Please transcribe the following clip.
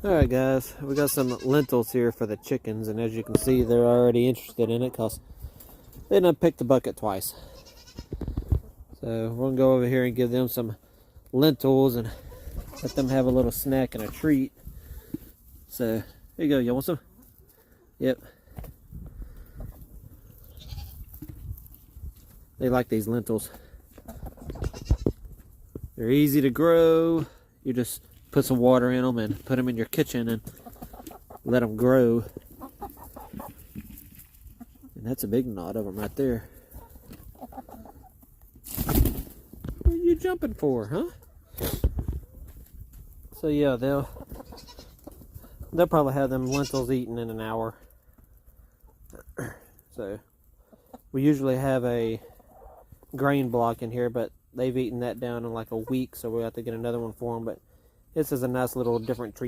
Alright guys, we got some lentils here for the chickens, and as you can see they're already interested in it because they done picked the bucket twice. So we're going to go over here and give them some lentils and let them have a little snack and a treat. So here you go, you want some? Yep. They like these lentils. They're easy to grow. You just put some water in them and put them in your kitchen and let them grow. And that's a big knot of them right there. What are you jumping for, huh? So yeah, they'll probably have them lentils eaten in an hour. So we usually have a grain block in here, but they've eaten that down in like a week, so we'll have to get another one for them. But this is a nice little different treat.